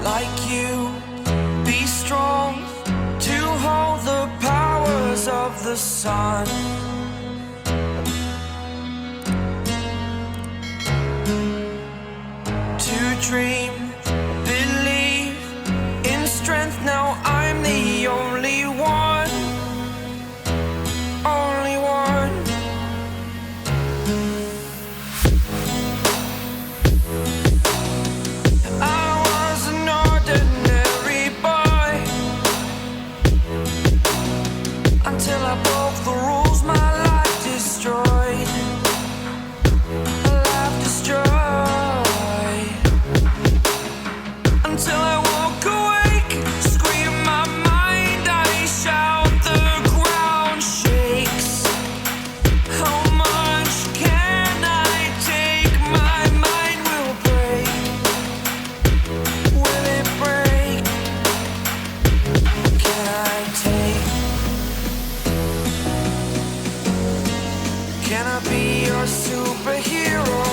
like you, be strong to hold the powers of the sun. To dream, believe in strength. Now I'm the only one, only one. I was an ordinary boy until I broke the rules. My life destroyed, life destroyed. Until I walk awake, scream my mind, I shout, the ground shakes. How much can I take? My mind will break. Will it break? Can I take? Can I be your superhero?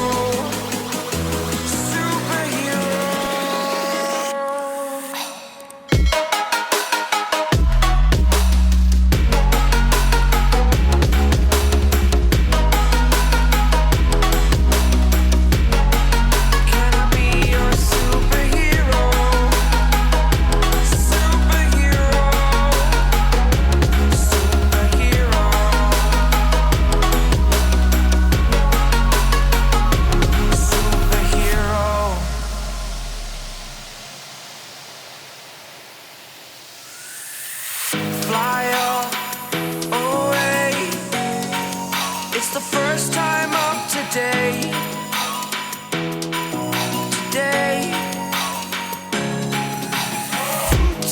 Fly away. It's the first time of today. Today.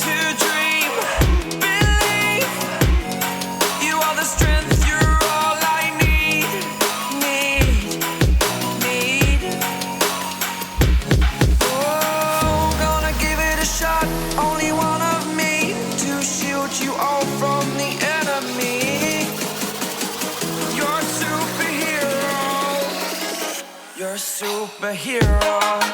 To dream, believe. You are the strength, you're all I need. Oh, gonna give it a shot. Only one of me to shield you all from the enemy. You're a superhero. You're a superhero.